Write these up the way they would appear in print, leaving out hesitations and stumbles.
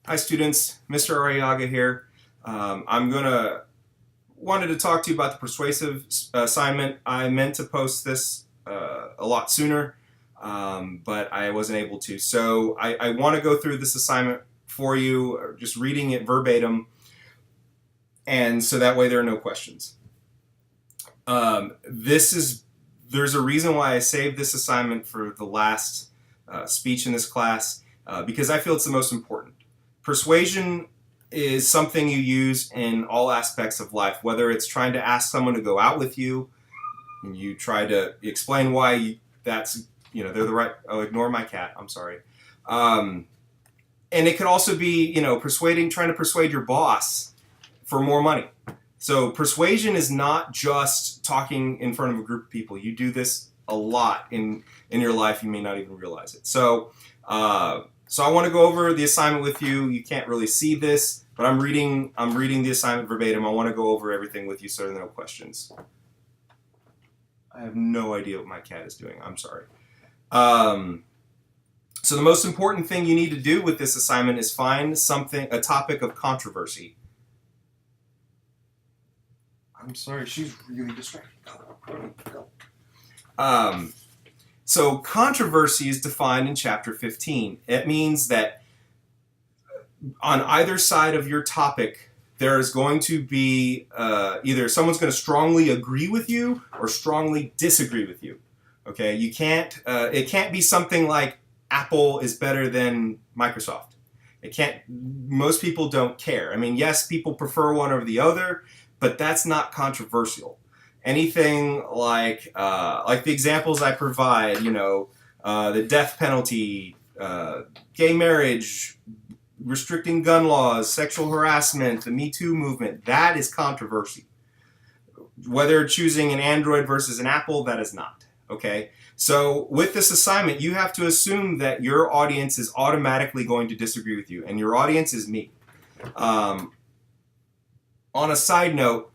Hi students, Mr. Ariaga here. Wanted to talk to you about the persuasive assignment. I meant to post this a lot sooner, but I wasn't able to. So I want to go through this assignment for you, just reading it verbatim, and so that way there are no questions. There's a reason why I saved this assignment for the last speech in this class, because I feel it's the most important. Persuasion is something you use in all aspects of life, whether it's trying to ask someone to go out with you, and you try to explain why they're the right. Oh, ignore my cat. I'm sorry. And it could also be, trying to persuade your boss for more money. So persuasion is not just talking in front of a group of people. You do this a lot in your life. You may not even realize it. So I want to go over the assignment with you. You can't really see this, but I'm reading the assignment verbatim. I want to go over everything with you so there are no questions. I have no idea what my cat is doing. I'm sorry. So the most important thing you need to do with this assignment is find a topic of controversy. I'm sorry, she's really distracted. Go. So controversy is defined in chapter 15. It means that on either side of your topic, there is going to be either someone's going to strongly agree with you or strongly disagree with you. Okay, it can't be something like Apple is better than Microsoft. Most people don't care. I mean, yes, people prefer one over the other, but that's not controversial. Anything like the examples I provide, the death penalty, gay marriage, restricting gun laws, sexual harassment, the Me Too movement, that is controversy. Whether choosing an Android versus an Apple, that is not. Okay? So with this assignment, you have to assume that your audience is automatically going to disagree with you, and your audience is me. On a side note,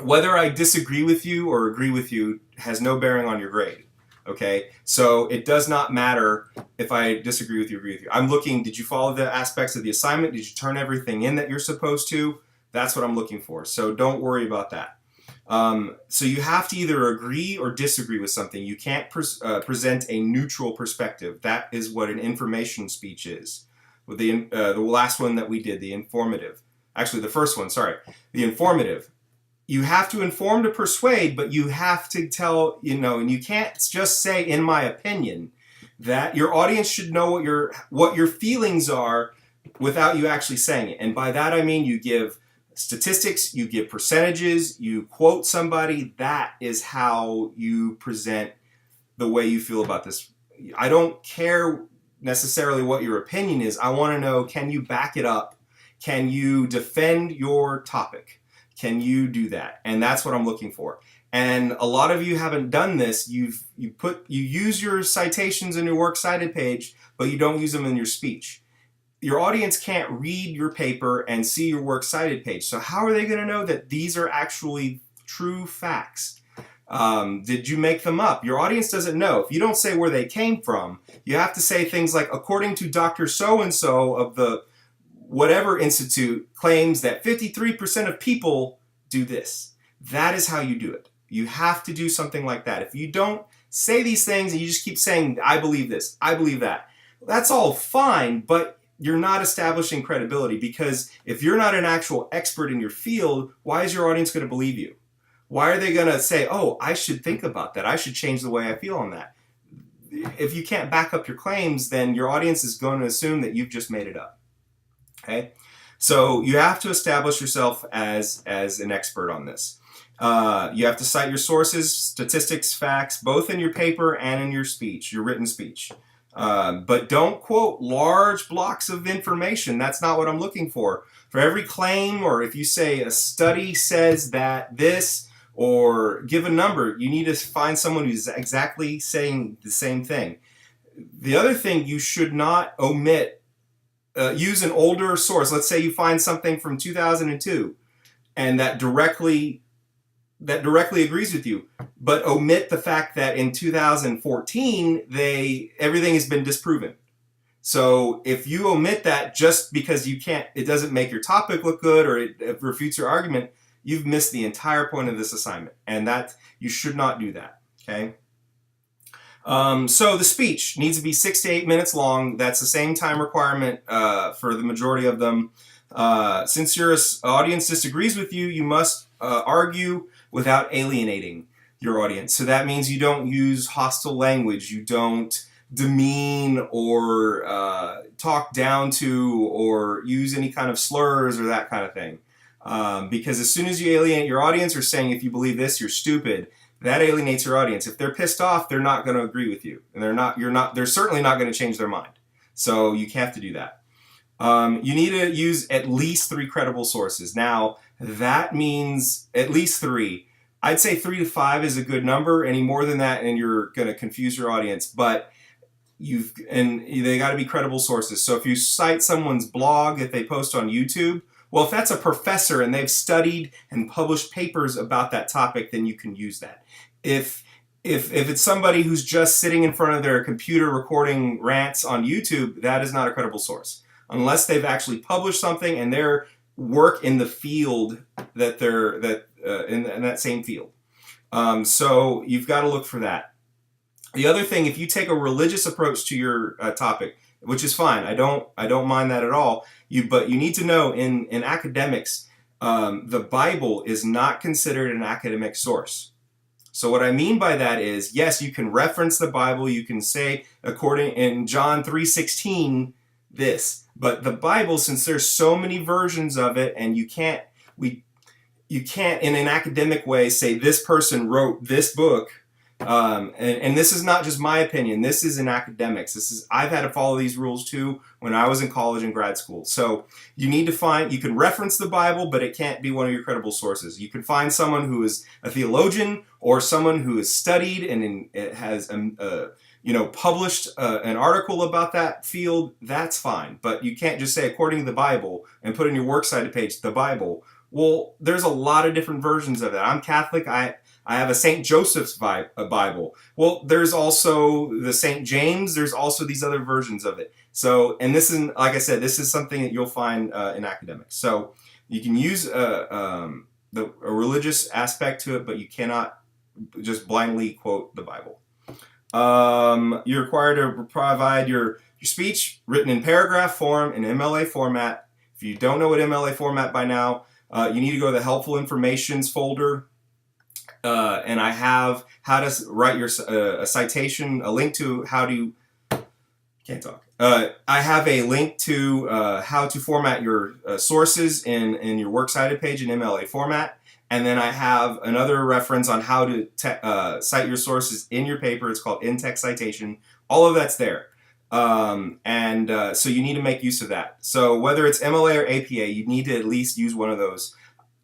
whether I disagree with you or agree with you has no bearing on your grade. Okay, so it does not matter if I disagree with you or agree with you. I'm looking, did you follow the aspects of the assignment? Did you turn everything in that you're supposed to? That's what I'm looking for, so don't worry about that. So you have to either agree or disagree with something. You can't present a neutral perspective. That is what an information speech is. With the last one that we did, the informative. Actually, the first one, sorry. The informative. You have to inform to persuade, but you have to tell, and you can't just say, in my opinion, that your audience should know what your feelings are without you actually saying it. And by that I mean you give statistics, you give percentages, you quote somebody. That is how you present the way you feel about this. I don't care necessarily what your opinion is. I want to know, can you back it up? Can you defend your topic? Can you do that? And that's what I'm looking for. And a lot of you haven't done this. You use your citations in your works cited page, but you don't use them in your speech. Your audience can't read your paper and see your works cited page. So how are they going to know that these are actually true facts? Did you make them up? Your audience doesn't know. If you don't say where they came from, you have to say things like, according to Dr. So-and-so of the whatever institute claims that 53% of people do this. That is how you do it. You have to do something like that. If you don't say these things and you just keep saying, I believe this, I believe that, that's all fine, but you're not establishing credibility, because if you're not an actual expert in your field, why is your audience going to believe you? Why are they going to say, oh, I should think about that, I should change the way I feel on that? If you can't back up your claims, then your audience is going to assume that you've just made it up. Okay, so you have to establish yourself as an expert on this. You have to cite your sources, statistics, facts, both in your paper and in your speech, your written speech. But don't quote large blocks of information. That's not what I'm looking for. For every claim, or if you say a study says that this, or give a number, you need to find someone who's exactly saying the same thing. The other thing, you should not omit. Use an older source. Let's say you find something from 2002 and that directly agrees with you, but omit the fact that in 2014 everything has been disproven. So if you omit that just because you can't, it doesn't make your topic look good, or it refutes your argument, you've missed the entire point of this assignment, and that you should not do that. Okay. So the speech needs to be 6 to 8 minutes long. That's the same time requirement for the majority of them. Since your audience disagrees with you, you must argue without alienating your audience. So that means you don't use hostile language. You don't demean or talk down to or use any kind of slurs or that kind of thing. Because as soon as you alienate your audience or saying, if you believe this, you're stupid, that alienates your audience. If they're pissed off, they're not going to agree with you, and they're certainly not going to change their mind. So you have to do that. You need to use at least 3 credible sources. Now, that means at least 3. I'd say 3 to 5 is a good number. Any more than that, and you're going to confuse your audience. But they got to be credible sources. So if you cite someone's blog that they post on YouTube, well, if that's a professor and they've studied and published papers about that topic, then you can use that. If it's somebody who's just sitting in front of their computer recording rants on YouTube, that is not a credible source, unless they've actually published something and their work in the field that in that same field. So you've got to look for that. The other thing, if you take a religious approach to your topic, which is fine, I don't mind that at all. But you need to know in academics, the Bible is not considered an academic source. So what I mean by that is, yes, you can reference the Bible. You can say, according in John 3:16, this. But the Bible, since there's so many versions of it, and you can't in an academic way say this person wrote this book. And this is not just my opinion. This is in academics. I've had to follow these rules too when I was in college and grad school. So you can reference the Bible, but it can't be one of your credible sources. You can find someone who is a theologian or someone who has studied and has published an article about that field. That's fine, but you can't just say according to the Bible and put in your works cited page the Bible. Well, there's a lot of different versions of that. I'm Catholic. I have a St. Joseph's Bible. Well, there's also the St. James. There's also these other versions of it. So, and this is, like I said, this is something that you'll find in academics. So you can use a religious aspect to it, but you cannot just blindly quote the Bible. You're required to provide your speech written in paragraph form in MLA format. If you don't know what MLA format by now, you need to go to the helpful informations folder. And I have how to write a citation, a link to how to, can't talk. I have a link to how to format your sources in your works cited page in MLA format. And then I have another reference on how to cite your sources in your paper. It's called in-text citation. All of that's there. So you need to make use of that. So whether it's MLA or APA, you need to at least use one of those.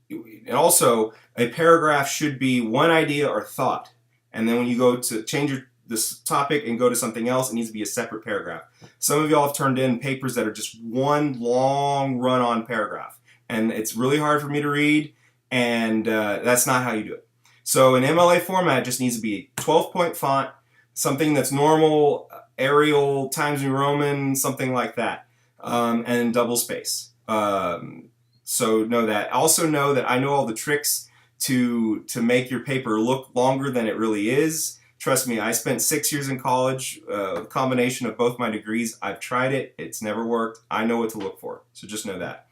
And also, a paragraph should be one idea or thought. And then when you go to change this topic and go to something else, it needs to be a separate paragraph. Some of y'all have turned in papers that are just one long run-on paragraph. And it's really hard for me to read, and that's not how you do it. So in MLA format, it just needs to be 12-point font, something that's normal, Arial, Times New Roman, something like that, and double space. So know that. Also know that I know all the tricks to make your paper look longer than it really is. Trust me, I spent 6 years in college, a combination of both my degrees. I've tried it. It's never worked. I know what to look for. So just know that.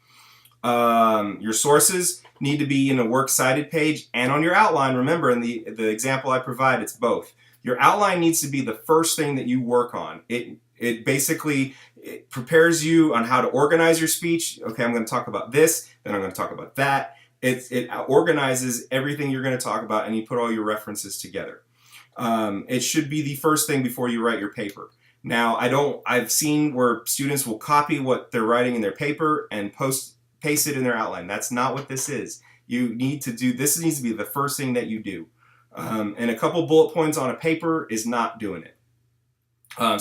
Your sources need to be in a works cited page and on your outline. Remember, in the example I provide, it's both. Your outline needs to be the first thing that you work on. It basically prepares you on how to organize your speech. Okay, I'm going to talk about this, then I'm going to talk about that. It organizes everything you're going to talk about, and you put all your references together. It should be the first thing before you write your paper. Now, I've seen where students will copy what they're writing in their paper and paste it in their outline. That's not what this is. This needs to be the first thing that you do. And a couple bullet points on a paper is not doing it.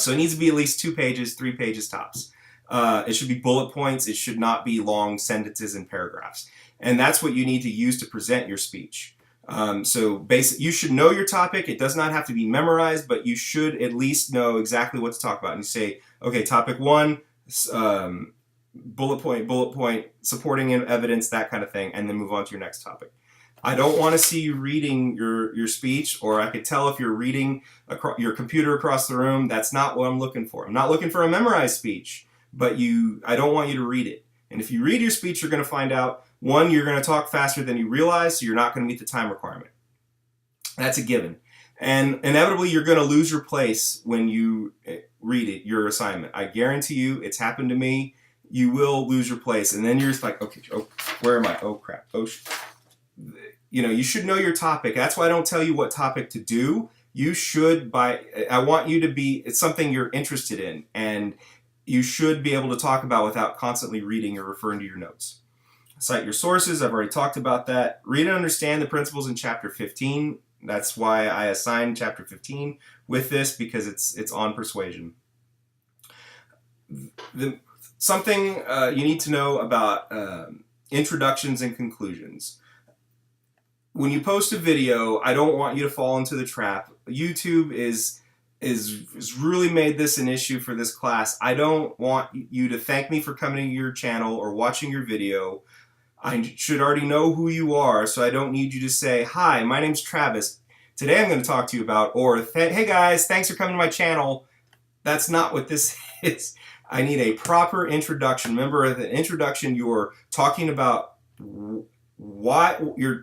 So it needs to be at least 2 pages, 3 pages tops. It should be bullet points. It should not be long sentences and paragraphs. And that's what you need to use to present your speech. You should know your topic. It does not have to be memorized, but you should at least know exactly what to talk about. And you say, okay, topic 1, bullet point, supporting evidence, that kind of thing, and then move on to your next topic. I don't want to see you reading your speech, or I could tell if you're reading your computer across the room. That's not what I'm looking for. I'm not looking for a memorized speech, but I don't want you to read it. And if you read your speech, you're going to find out, 1, you're going to talk faster than you realize, so you're not going to meet the time requirement. That's a given. And inevitably, you're going to lose your place when you read it, your assignment. I guarantee you, it's happened to me. You will lose your place. And then you're just like, okay, where am I? Oh, crap. Oh, you should know your topic. That's why I don't tell you what topic to do. You should, I want you to it's something you're interested in, and you should be able to talk about without constantly reading or referring to your notes. Cite your sources. I've already talked about that. Read and understand the principles in chapter 15. That's why I assigned chapter 15 with this, because it's on persuasion. Something you need to know about introductions and conclusions. When you post a video, I don't want you to fall into the trap. YouTube is really made this an issue for this class. I don't want you to thank me for coming to your channel or watching your video. I should already know who you are, so I don't need you to say, hi, my name's Travis. Today I'm going to talk to you about, or hey guys, thanks for coming to my channel. That's not what this is. I need a proper introduction. Remember, at the introduction, you're talking about why you're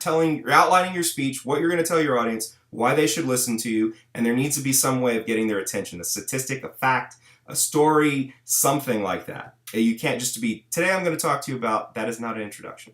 outlining your speech, what you're going to tell your audience, why they should listen to you, and there needs to be some way of getting their attention, a statistic, a fact, a story, something like that. You can't just be, today I'm going to talk to you about, that is not an introduction.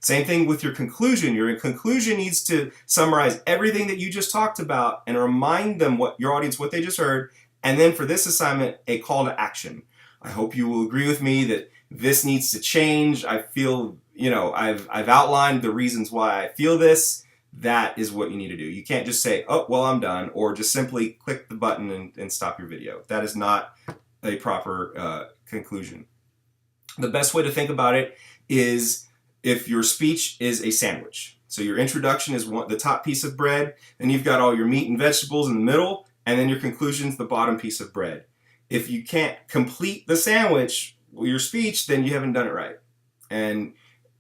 Same thing with your conclusion. Your conclusion needs to summarize everything that you just talked about and remind them, your audience, what they just heard, and then for this assignment, a call to action. I hope you will agree with me that this needs to change. I feel, I've outlined the reasons why I feel this. That is what you need to do. You can't just say, oh, well, I'm done, or just simply click the button and stop your video. That is not a proper conclusion. The best way to think about it is if your speech is a sandwich. So your introduction is the top piece of bread, then you've got all your meat and vegetables in the middle, and then your conclusion is the bottom piece of bread. If you can't complete the sandwich, your speech, then you haven't done it right. And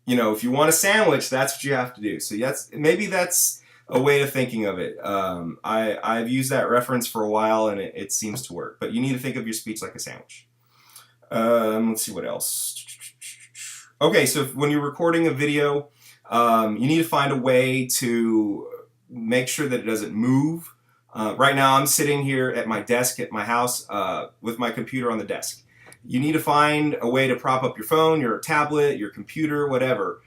if you want a sandwich, that's what you have to do. So maybe that's a way of thinking of it. I've used that reference for a while, and it seems to work. But you need to think of your speech like a sandwich. Let's see what else. Okay, so when you're recording a video, you need to find a way to make sure that it doesn't move. Right now, I'm sitting here at my desk at my house with my computer on the desk. You need to find a way to prop up your phone, your tablet, your computer, whatever,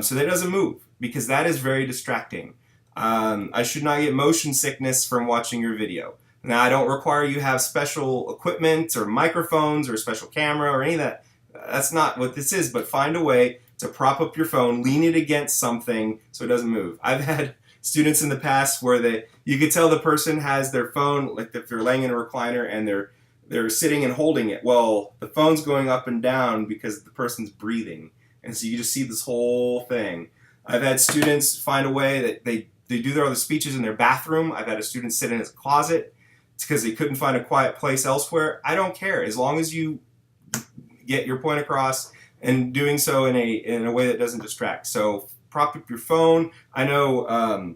so that it doesn't move, because that is very distracting. I should not get motion sickness from watching your video. Now, I don't require you have special equipment or microphones or a special camera or any of that. That's not what this is, but find a way to prop up your phone, lean it against something so it doesn't move. I've had students in the past where you could tell the person has their phone, like if they're laying in a recliner and they're sitting and holding it. Well, the phone's going up and down because the person's breathing. And so you just see this whole thing. I've had students find a way that they do their other speeches in their bathroom. I've had a student sit in his closet. It's because they couldn't find a quiet place elsewhere. I don't care. As long as you get your point across and doing so in a way that doesn't distract. So prop up your phone. I know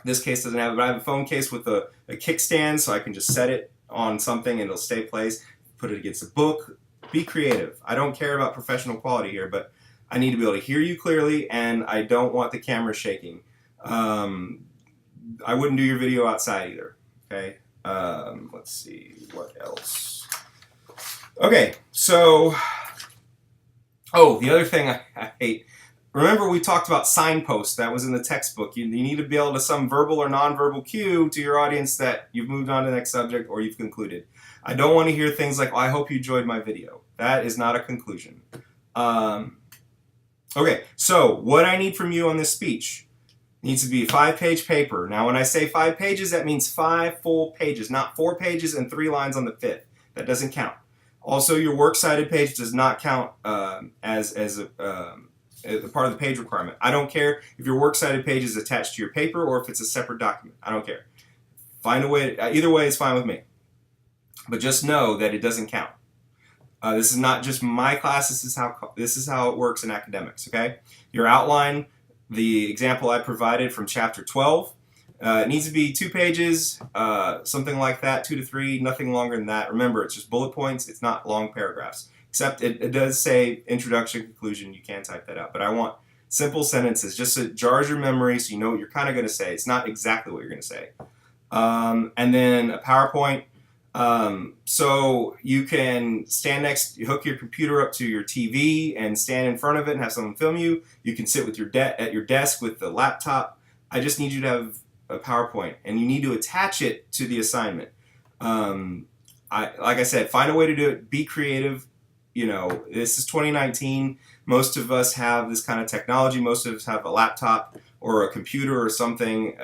this case doesn't have it, but I have a phone case with a kickstand, so I can just set it on something and it'll stay placed. Put it against a book. Be creative. I don't care about professional quality here, but I need to be able to hear you clearly, and I don't want the camera shaking. I wouldn't do your video outside either. Okay. Let's see what else. Okay, so the other thing I hate. Remember, we talked about signposts. That was in the textbook. You need to be able to some verbal or nonverbal cue to your audience that you've moved on to the next subject or you've concluded. I don't want to hear things like, I hope you enjoyed my video. That is not a conclusion. Okay, so what I need from you on this speech needs to be a 5-page paper. Now, when I say 5 pages, that means 5 full pages, not 4 pages and 3 lines on the 5th. That doesn't count. Also, your works cited page does not count as a part of the page requirement. I don't care if your works cited page is attached to your paper or if it's a separate document. I don't care. Find a way. Either way is fine with me. but just know that it doesn't count. This is not just my class. This is how it works in academics. Okay, your outline, the example I provided from chapter 12. It needs to be 2 pages, something like that, 2 to 3, nothing longer than that. Remember, it's just bullet points. It's not long paragraphs. Except it does say introduction, conclusion. You can type that out. But I want simple sentences, just so it jars your memory so you know what you're kind of going to say. It's not exactly what you're going to say. And then a PowerPoint. So you can hook your computer up to your TV and stand in front of it and have someone film you. You can sit with at your desk with the laptop. I just need you to have a PowerPoint, and you need to attach it to the assignment. Like I said, find a way to do it. Be creative. You know, this is 2019. Most of us have this kind of technology. Most of us have a laptop or a computer or something,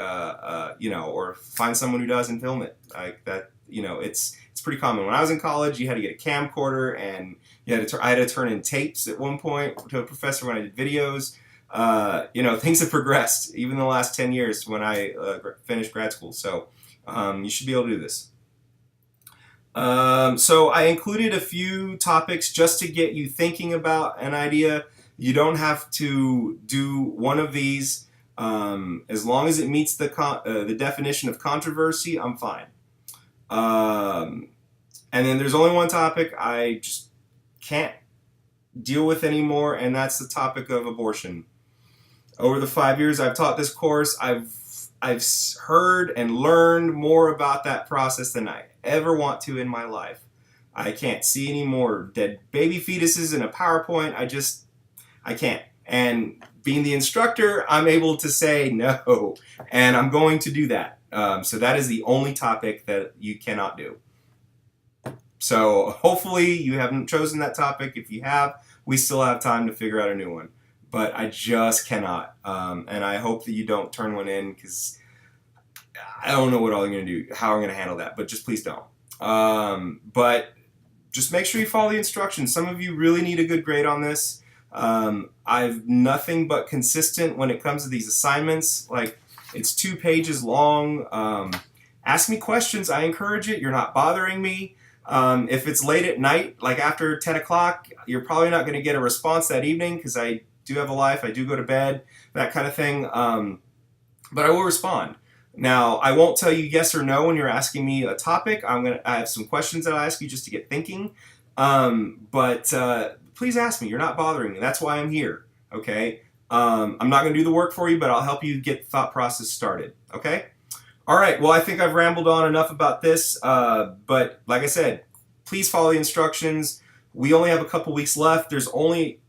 you know, or find someone who does and film it like that. You know, it's pretty common. When I was in college, you had to get a camcorder, and I had to turn in tapes at one point to a professor when I did videos. You know, things have progressed even in the last 10 years when I finished grad school. So you should be able to do this. So I included a few topics just to get you thinking about an idea. You don't have to do one of these. As long as it meets the definition of controversy, I'm fine. And then there's only one topic I just can't deal with anymore, and that's the topic of abortion. Over the 5 years I've taught this course, I've heard and learned more about that process than I ever want to in my life. I can't see any more dead baby fetuses in a PowerPoint. I can't. And being the instructor, I'm able to say no, and I'm going to do that. So that is the only topic that you cannot do. So hopefully you haven't chosen that topic. If you have, we still have time to figure out a new one. But I just cannot. And I hope that you don't turn one in, because I don't know what all you're going to do, how I'm going to handle that. But just please don't. But just make sure you follow the instructions. Some of you really need a good grade on this. I've nothing but consistent when it comes to these assignments. Like, it's 2 pages long. Ask me questions. I encourage it. You're not bothering me. If it's late at night, like after 10 o'clock, you're probably not going to get a response that evening, because I do have a life. I do go to bed, that kind of thing. But I will respond. Now, I won't tell you yes or no when you're asking me a topic. I have some questions that I'll ask you just to get thinking. But please ask me. You're not bothering me. That's why I'm here. Okay? I'm not going to do the work for you, but I'll help you get the thought process started. Okay? All right. Well, I think I've rambled on enough about this. But like I said, please follow the instructions. We only have a couple weeks left. There's only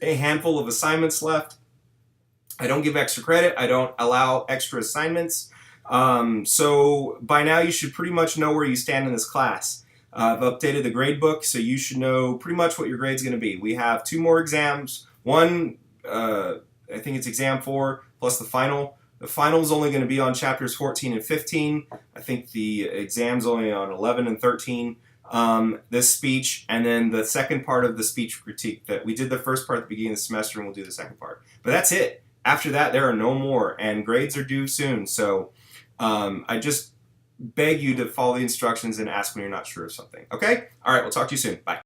a handful of assignments left. I don't give extra credit. I don't allow extra assignments. So by now you should pretty much know where you stand in this class. I've updated the grade book, so you should know pretty much what your grade's going to be. We have 2 more exams. One, I think it's exam 4 plus the final. The final is only going to be on chapters 14 and 15. I think the exam's only on 11 and 13. This speech, and then the second part of the speech critique. That we did the first part at the beginning of the semester, and we'll do the second part. But that's it. After that, there are no more, and grades are due soon. So I just beg you to follow the instructions and ask when you're not sure of something. Okay? All right, we'll talk to you soon. Bye.